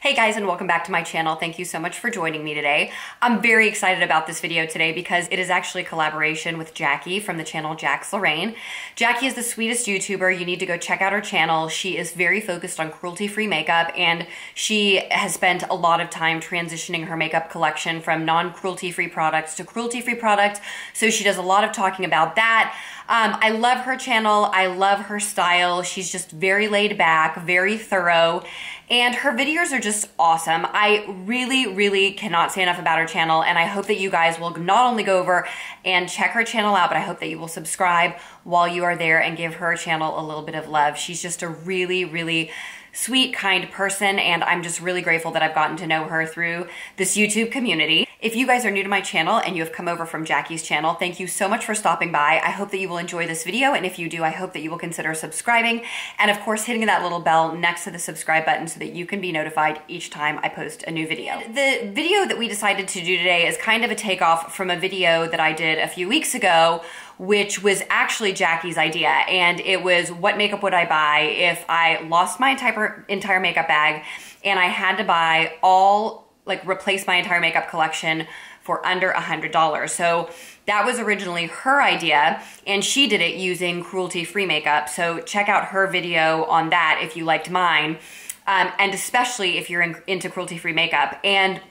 Hey guys, and welcome back to my channel. Thank you so much for joining me today. I'm very excited about this video today because it is actually a collaboration with Jackie from the channel JacksLorraine. Jackie is the sweetest YouTuber. You need to go check out her channel. She is very focused on cruelty-free makeup, and she has spent a lot of time transitioning her makeup collection from non-cruelty-free products to cruelty-free products. So she does a lot of talking about that. I love her channel. I love her style. She's just very laid back, very thorough, and her videos are just awesome. I really cannot say enough about her channel, and I hope that you guys will not only go over and check her channel out, but I hope that you will subscribe while you are there and give her channel a little bit of love. She's just a really sweet, kind person, and I'm just really grateful that I've gotten to know her through this YouTube community. If you guys are new to my channel and you have come over from Jackie's channel, thank you so much for stopping by. I hope that you will enjoy this video, and if you do, I hope that you will consider subscribing, and of course hitting that little bell next to the subscribe button so that you can be notified each time I post a new video. The video that we decided to do today is kind of a takeoff from a video that I did a few weeks ago, which was actually Jackie's idea, and it was what makeup would I buy if I lost my entire makeup bag and I had to buy replace my entire makeup collection for under $100. So that was originally her idea, and she did it using cruelty-free makeup. So check out her video on that if you liked mine, and especially if you're into cruelty-free makeup. And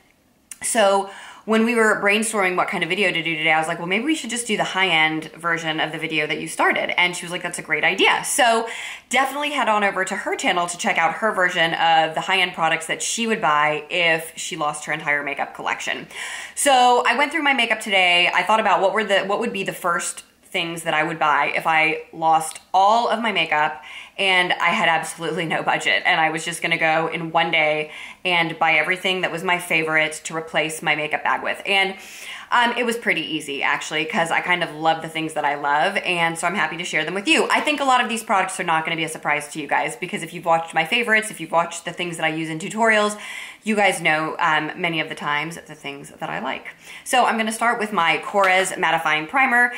so when we were brainstorming what kind of video to do today, I was like, well, maybe we should just do the high-end version of the video that you started. And she was like, that's a great idea. So definitely head on over to her channel to check out her version of the high-end products that she would buy if she lost her entire makeup collection. So I went through my makeup today. I thought about what would be the first things that I would buy if I lost all of my makeup and I had absolutely no budget, and I was just gonna go in one day and buy everything that was my favorite to replace my makeup bag with. And it was pretty easy, actually, because I kind of love the things that I love, and so I'm happy to share them with you. I think a lot of these products are not gonna be a surprise to you guys, because if you've watched my favorites, if you've watched the things that I use in tutorials, you guys know many of the times the things that I like. So I'm gonna start with my Korres Mattifying Primer.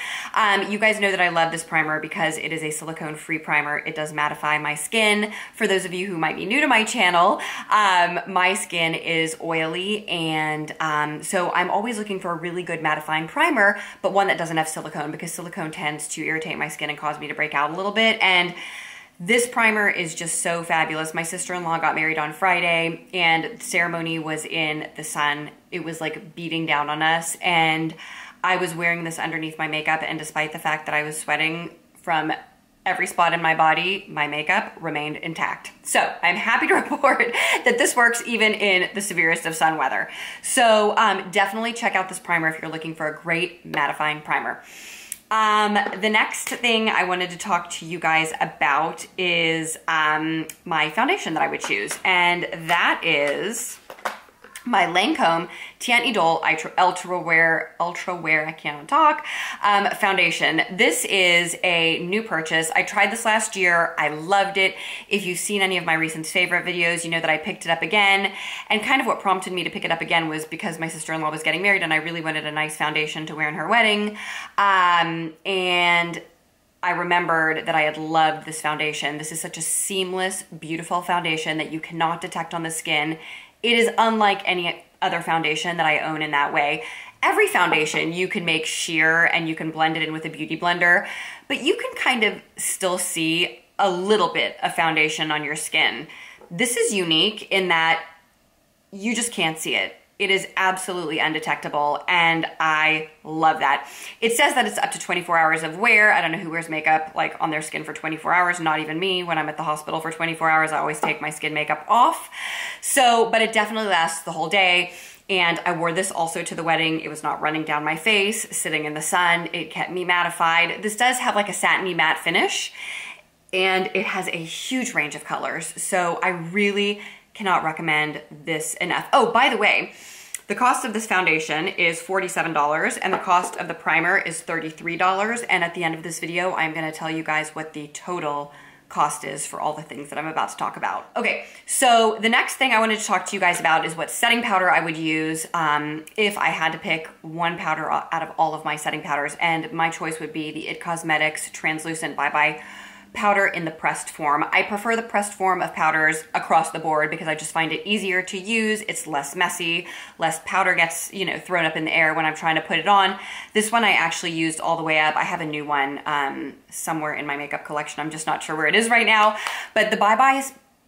You guys know that I love this primer because it is a silicone-free primer. It does mattify my skin. For those of you who might be new to my channel, my skin is oily, and so I'm always looking for a really good mattifying primer, but one that doesn't have silicone, because silicone tends to irritate my skin and cause me to break out a little bit. And this primer is just so fabulous. My sister-in-law got married on Friday, and the ceremony was in the sun. It was like beating down on us, and I was wearing this underneath my makeup, and despite the fact that I was sweating from every spot in my body, my makeup remained intact. So I'm happy to report that this works even in the severest of sun weather. So definitely check out this primer if you're looking for a great mattifying primer. The next thing I wanted to talk to you guys about is my foundation that I would choose, and that is my Lancome Teint Idole Ultra Wear, I cannot talk, foundation. This is a new purchase. I tried this last year. I loved it. If you've seen any of my recent favorite videos, you know that I picked it up again. And kind of what prompted me to pick it up again was because my sister-in-law was getting married, and I really wanted a nice foundation to wear in her wedding. And I remembered that I had loved this foundation. This is such a seamless, beautiful foundation that you cannot detect on the skin. It is unlike any other foundation that I own in that way. Every foundation you can make sheer and you can blend it in with a beauty blender, but you can kind of still see a little bit of foundation on your skin. This is unique in that you just can't see it. It is absolutely undetectable, and I love that. It says that it's up to 24 hours of wear. I don't know who wears makeup like on their skin for 24 hours, not even me. When I'm at the hospital for 24 hours, I always take my skin makeup off. So, but it definitely lasts the whole day. And I wore this also to the wedding. It was not running down my face, sitting in the sun. It kept me mattified. This does have like a satiny matte finish, and it has a huge range of colors. So I really cannot recommend this enough. Oh, by the way, the cost of this foundation is $47, and the cost of the primer is $33. And at the end of this video, I'm gonna tell you guys what the total cost is for all the things that I'm about to talk about. Okay, so the next thing I wanted to talk to you guys about is what setting powder I would use if I had to pick one powder out of all of my setting powders, and my choice would be the It Cosmetics Translucent Bye Bye powder in the pressed form. I prefer the pressed form of powders across the board because I just find it easier to use. It's less messy, less powder gets, you know, thrown up in the air when I'm trying to put it on. This one I actually used all the way up. I have a new one somewhere in my makeup collection. I'm just not sure where it is right now. But the Bye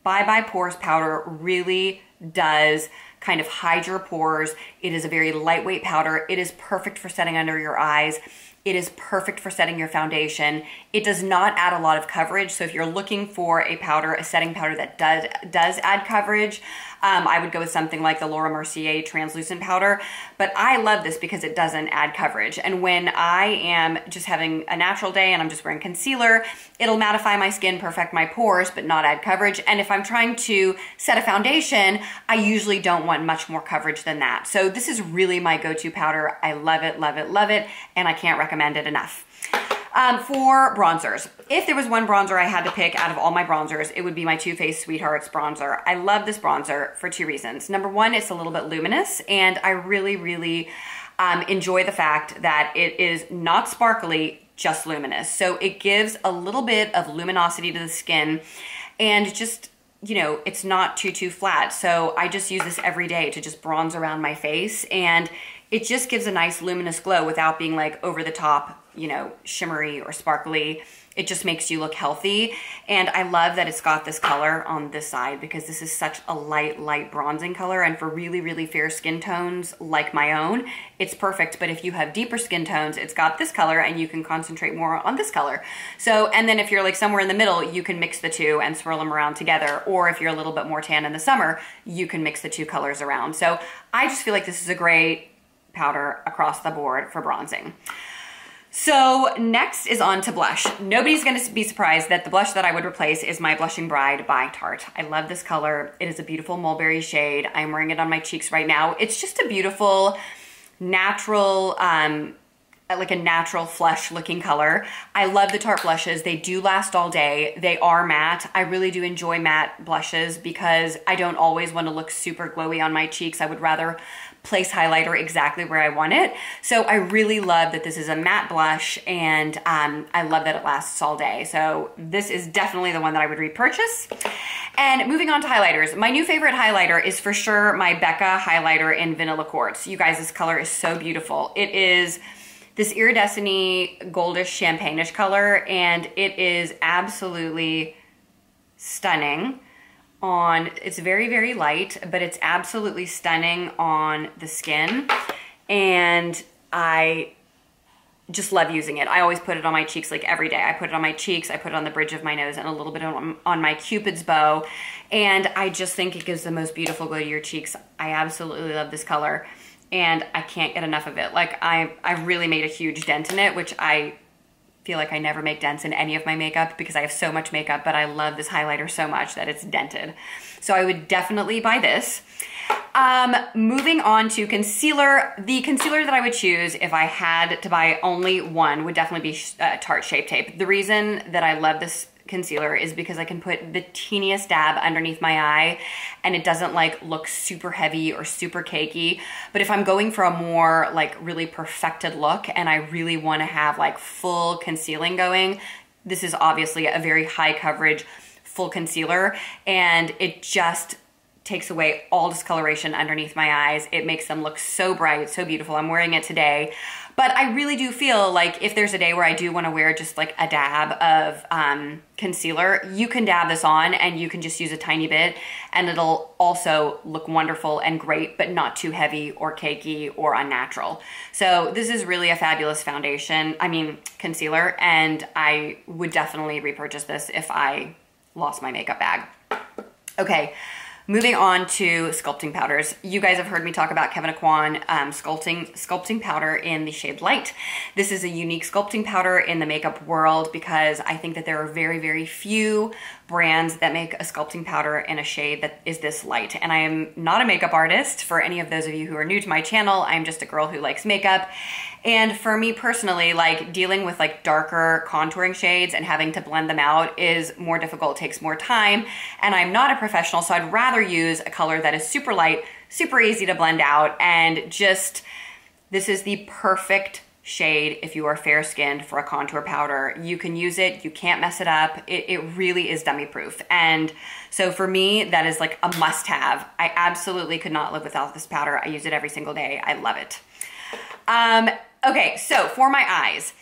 Bye Pores powder really does kind of hide your pores. It is a very lightweight powder. It is perfect for setting under your eyes. It is perfect for setting your foundation. It does not add a lot of coverage. So if you're looking for a powder, a setting powder that does add coverage, I would go with something like the Laura Mercier translucent powder. But I love this because it doesn't add coverage. And when I am just having a natural day and I'm just wearing concealer, it'll mattify my skin, perfect my pores, but not add coverage. And if I'm trying to set a foundation, I usually don't want much more coverage than that. So this is really my go-to powder. I love it, love it, love it. And I can't recommend it enough. For bronzers, if there was one bronzer I had to pick out of all my bronzers, it would be my Too Faced Sweethearts bronzer. I love this bronzer for two reasons. Number one, it's a little bit luminous, and I really, really enjoy the fact that it is not sparkly, just luminous. So it gives a little bit of luminosity to the skin, and just, you know, it's not too flat. So I just use this every day to just bronze around my face, and it just gives a nice luminous glow without being like over the top, you know, shimmery or sparkly. It just makes you look healthy. And I love that it's got this color on this side because this is such a light bronzing color. And for really, really fair skin tones like my own, it's perfect. But if you have deeper skin tones, it's got this color and you can concentrate more on this color. So, and then if you're like somewhere in the middle, you can mix the two and swirl them around together. Or if you're a little bit more tan in the summer, you can mix the two colors around. So I just feel like this is a great powder across the board for bronzing. So next is on to blush. Nobody's gonna be surprised that the blush that I would replace is my Blushing Bride by Tarte. I love this color. It is a beautiful mulberry shade. I'm wearing it on my cheeks right now. It's just a beautiful, natural, like a natural flesh looking color. I love the Tarte blushes. They do last all day. They are matte. I really do enjoy matte blushes because I don't always want to look super glowy on my cheeks. I would rather place highlighter exactly where I want it. So I really love that this is a matte blush, and I love that it lasts all day. So this is definitely the one that I would repurchase. And moving on to highlighters. My new favorite highlighter is for sure my Becca highlighter in Vanilla Quartz. You guys, this color is so beautiful. It is this iridescent-y, goldish, champagne-ish color, and it is absolutely stunning. It's very, very light, but it's absolutely stunning on the skin, and I just love using it. I always put it on my cheeks like every day. I put it on my cheeks, I put it on the bridge of my nose, and a little bit on my Cupid's bow, and I just think it gives the most beautiful glow to your cheeks. I absolutely love this color, and I can't get enough of it. Like I really made a huge dent in it, which I feel like I never make dents in any of my makeup because I have so much makeup, but I love this highlighter so much that it's dented. So I would definitely buy this. Moving on to concealer. The concealer that I would choose if I had to buy only one would definitely be Tarte Shape Tape. The reason that I love this concealer is because I can put the teeniest dab underneath my eye and it doesn't like look super heavy or super cakey. But if I'm going for a more like really perfected look and I really want to have like full concealing going, this is obviously a very high coverage full concealer, and it just takes away all discoloration underneath my eyes. It makes them look so bright, so beautiful. I'm wearing it today. But I really do feel like if there's a day where I do want to wear just like a dab of concealer, you can dab this on and you can just use a tiny bit and it'll also look wonderful and great, but not too heavy or cakey or unnatural. So this is really a fabulous concealer, and I would definitely repurchase this if I lost my makeup bag. Okay. Moving on to sculpting powders. You guys have heard me talk about Kevyn Aucoin sculpting powder in the shade Light. This is a unique sculpting powder in the makeup world because I think that there are very, very few brands that make a sculpting powder in a shade that is this light. And I am not a makeup artist. For any of those of you who are new to my channel, I'm just a girl who likes makeup. And for me personally, like dealing with like darker contouring shades and having to blend them out is more difficult, takes more time. And I'm not a professional, so I'd rather use a color that is super light, super easy to blend out, and just, this is the perfect shade if you are fair skinned for a contour powder. You can use it, you can't mess it up. It really is dummy proof. And so for me, that is like a must have. I absolutely could not live without this powder. I use it every single day. I love it. Okay, so for my eyes,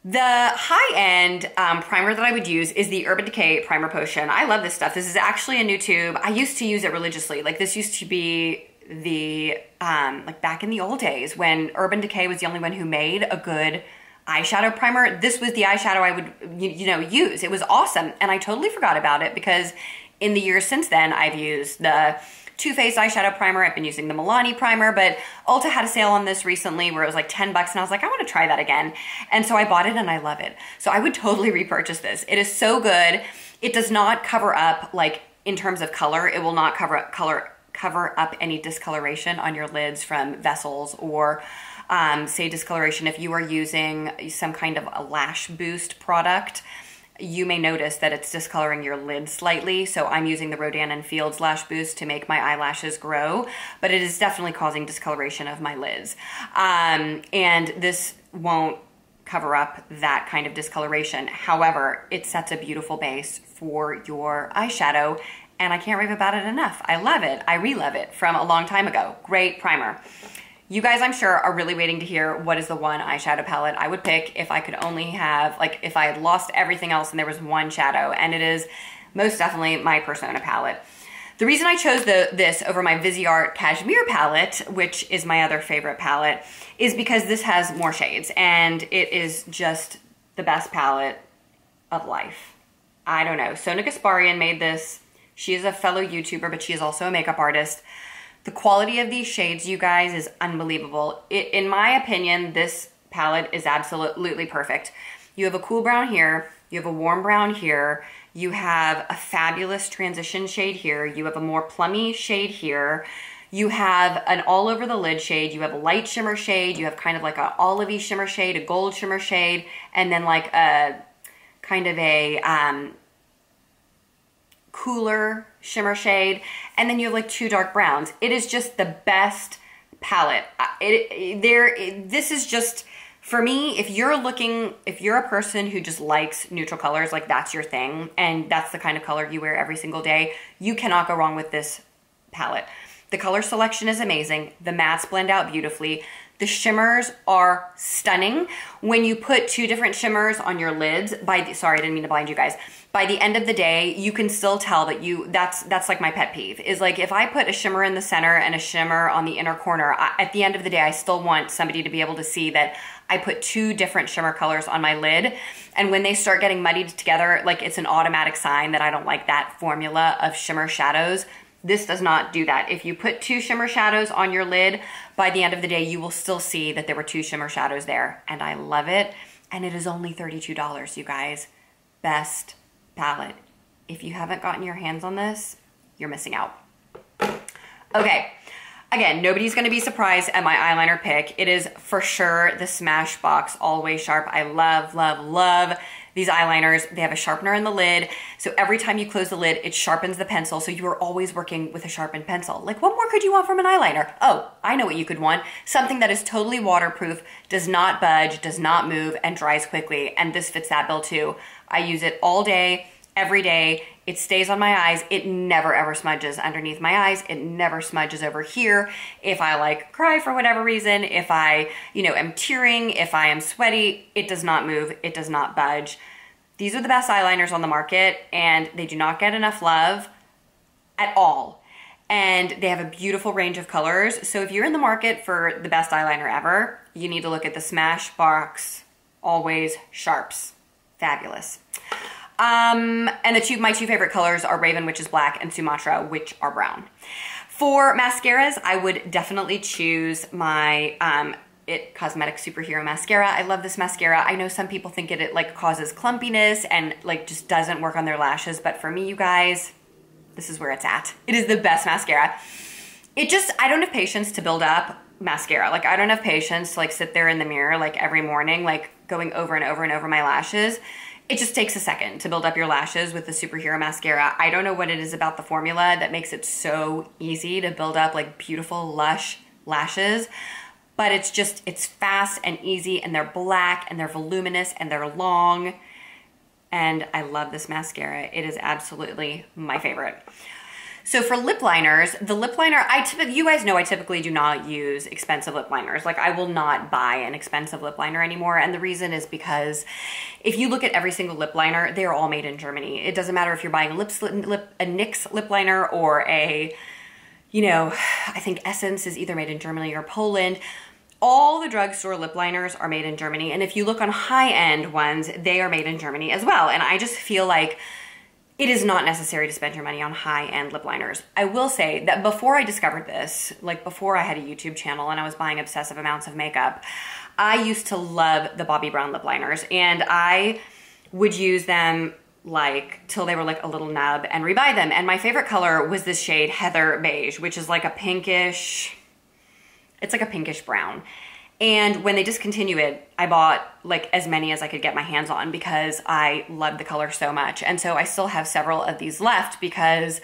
the high-end primer that I would use is the Urban Decay Primer Potion. I love this stuff. This is actually a new tube. I used to use it religiously. Like this used to be the, like back in the old days when Urban Decay was the only one who made a good eyeshadow primer. This was the eyeshadow I would, you know, use. It was awesome. And I totally forgot about it because in the years since then, I've used the Too Faced eyeshadow primer. I've been using the Milani primer, but Ulta had a sale on this recently where it was like 10 bucks and I was like, I want to try that again. And so I bought it and I love it. So I would totally repurchase this. It is so good. It does not cover up, like in terms of color, it will not cover up any discoloration on your lids from vessels or say discoloration. If you are using some kind of a lash boost product, you may notice that it's discoloring your lid slightly. So I'm using the Rodan & Fields Lash Boost to make my eyelashes grow, but it is definitely causing discoloration of my lids. And this won't cover up that kind of discoloration. However, it sets a beautiful base for your eyeshadow, and I can't rave about it enough. I love it. I re-love it from a long time ago. Great primer. You guys, I'm sure, are really waiting to hear what is the one eyeshadow palette I would pick if I could only have, like, if I had lost everything else and there was one shadow, and it is most definitely my Persona palette. The reason I chose this over my Viseart Cashmere palette, which is my other favorite palette, is because this has more shades, and it is just the best palette of life. I don't know. Sona Gasparian made this. She is a fellow YouTuber, but she is also a makeup artist. The quality of these shades, you guys, is unbelievable. In my opinion, this palette is absolutely perfect. You have a cool brown here, you have a warm brown here, you have a fabulous transition shade here, you have a more plummy shade here, you have an all over the lid shade, you have a light shimmer shade, you have kind of like an olivey shimmer shade, a gold shimmer shade, and then like a kind of a cooler shimmer shade, and then you have like two dark browns. It is just the best palette. This is just, for me, if you're a person who just likes neutral colors, like that's your thing, and that's the kind of color you wear every single day, you cannot go wrong with this palette. The color selection is amazing. The mattes blend out beautifully. The shimmers are stunning. When you put two different shimmers on your lids, sorry, I didn't mean to blind you guys. By the end of the day, you can still tell that that's like my pet peeve, is like if I put a shimmer in the center and a shimmer on the inner corner, at the end of the day, I still want somebody to be able to see that I put two different shimmer colors on my lid. And when they start getting muddied together, like it's an automatic sign that I don't like that formula of shimmer shadows. This does not do that. If you put two shimmer shadows on your lid, by the end of the day, you will still see that there were two shimmer shadows there. And I love it. And it is only $32, you guys. Best palette. If you haven't gotten your hands on this, you're missing out. Okay. Again, nobody's going to be surprised at my eyeliner pick. It is for sure the Smashbox Always Sharp. I love, love, love these eyeliners. They have a sharpener in the lid, so every time you close the lid, it sharpens the pencil, so you are always working with a sharpened pencil. Like, what more could you want from an eyeliner? Oh, I know what you could want. Something that is totally waterproof, does not budge, does not move, and dries quickly, and this fits that bill too. I use it all day, every day. It stays on my eyes. It never ever smudges underneath my eyes. It never smudges over here. If I like cry for whatever reason, if I, am tearing, if I am sweaty, it does not move. It does not budge. These are the best eyeliners on the market, and they do not get enough love at all. And they have a beautiful range of colors. So if you're in the market for the best eyeliner ever, you need to look at the Smashbox Always Sharps. Fabulous. And my two favorite colors are Raven, which is black, and Sumatra, which are brown. For mascaras, I would definitely choose my It Cosmetics Superhero Mascara. I love this mascara. I know some people think it like causes clumpiness and like just doesn't work on their lashes, but for me, you guys, this is where it's at. It is the best mascara. I don't have patience to build up mascara. Like, I don't have patience to like sit there in the mirror like every morning, like going over and over and over my lashes. It just takes a second to build up your lashes with the Superhero Mascara. I don't know what it is about the formula that makes it so easy to build up like beautiful, lush lashes, but it's fast and easy, and they're black and they're voluminous and they're long. And I love this mascara. It is absolutely my favorite. So for lip liners, the lip liner, you guys know I typically do not use expensive lip liners. Like, I will not buy an expensive lip liner anymore. And the reason is because if you look at every single lip liner, they are all made in Germany. It doesn't matter if you're buying a NYX lip liner or I think Essence is either made in Germany or Poland. All the drugstore lip liners are made in Germany. And if you look on high-end ones, they are made in Germany as well. And I just feel like it is not necessary to spend your money on high-end lip liners. I will say that before I discovered this, like before I had a YouTube channel and I was buying obsessive amounts of makeup, I used to love the Bobbi Brown lip liners, and I would use them like till they were like a little nub and rebuy them. And my favorite color was this shade Heather Beige, which is like a pinkish, it's like a pinkish brown. And when they discontinued it, I bought like as many as I could get my hands on because I loved the color so much. And so I still have several of these left because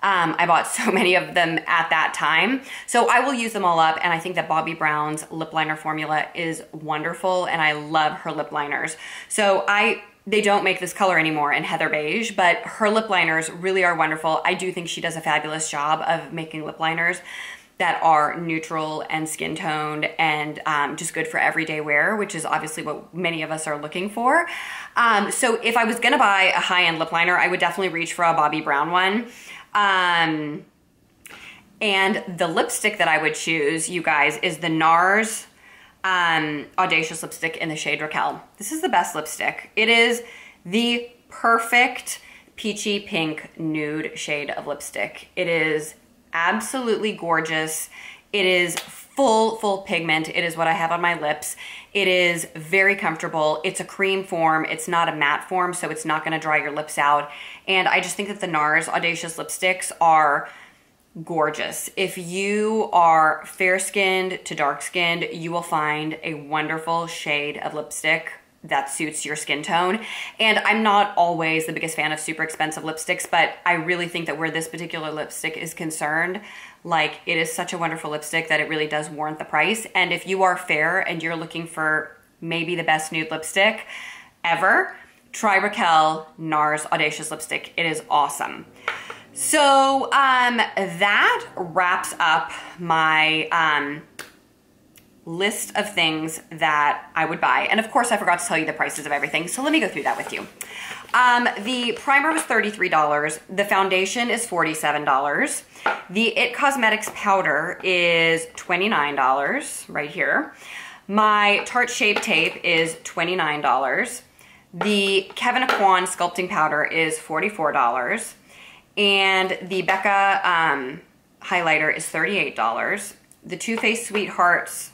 I bought so many of them at that time. So I will use them all up, and I think that Bobbi Brown's lip liner formula is wonderful, and I love her lip liners. So they don't make this color anymore in Heather Beige, but her lip liners really are wonderful. I do think she does a fabulous job of making lip liners that are neutral and skin toned and just good for everyday wear, which is obviously what many of us are looking for. So if I was gonna buy a high-end lip liner, I would definitely reach for a Bobbi Brown one. And the lipstick that I would choose, you guys, is the NARS Audacious lipstick in the shade Raquel. This is the best lipstick. It is the perfect peachy pink nude shade of lipstick. It is absolutely gorgeous. It is full pigment. It is what I have on my lips. It is very comfortable. It's a cream form. It's not a matte form, so it's not gonna dry your lips out. And I just think that the NARS Audacious lipsticks are gorgeous. If you are fair-skinned to dark-skinned, you will find a wonderful shade of lipstick that suits your skin tone. And I'm not always the biggest fan of super expensive lipsticks, but I really think that where this particular lipstick is concerned, like, it is such a wonderful lipstick that it really does warrant the price. And if you are fair and you're looking for maybe the best nude lipstick ever, try Raquel NARS Audacious lipstick. It is awesome. So that wraps up my list of things that I would buy. And of course, I forgot to tell you the prices of everything, so let me go through that with you. The primer was $33. The foundation is $47. The IT Cosmetics powder is $29 right here. My Tarte Shape Tape is $29. The Kevyn Aucoin sculpting powder is $44. And the Becca highlighter is $38. The Too Faced Sweethearts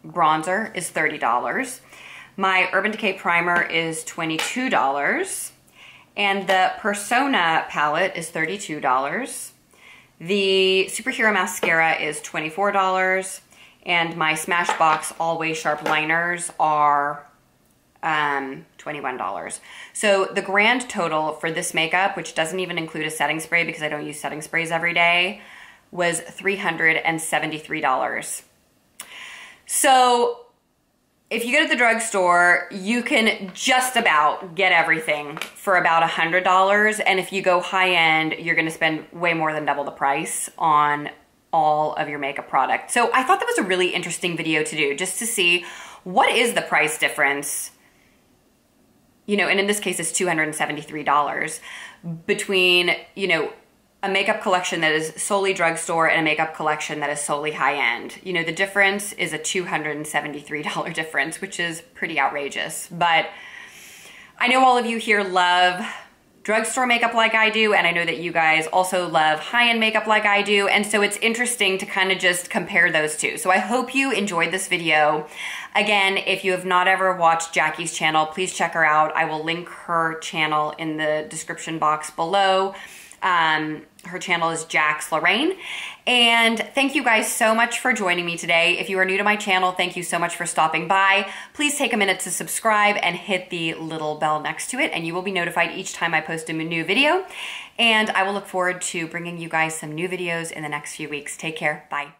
bronzer is $30. My Urban Decay primer is $22. And the Persona palette is $32. The Superhero mascara is $24. And my Smashbox Always Sharp liners are $21. So the grand total for this makeup, which doesn't even include a setting spray because I don't use setting sprays every day, was $373. So if you go to the drugstore, you can just about get everything for about $100. And if you go high end, you're gonna spend way more than double the price on all of your makeup products. So I thought that was a really interesting video to do, just to see what is the price difference, you know, and in this case it's $273 between, you know, a makeup collection that is solely drugstore and a makeup collection that is solely high-end. You know, the difference is a $273 difference, which is pretty outrageous. But I know all of you here love drugstore makeup like I do, and I know that you guys also love high-end makeup like I do, and so it's interesting to kind of just compare those two. So I hope you enjoyed this video. Again, if you have not ever watched Jackie's channel, please check her out. I will link her channel in the description box below. Her channel is JacksLorraine. And thank you guys so much for joining me today. If you are new to my channel, thank you so much for stopping by. Please take a minute to subscribe and hit the little bell next to it, and you will be notified each time I post a new video. And I will look forward to bringing you guys some new videos in the next few weeks. Take care. Bye.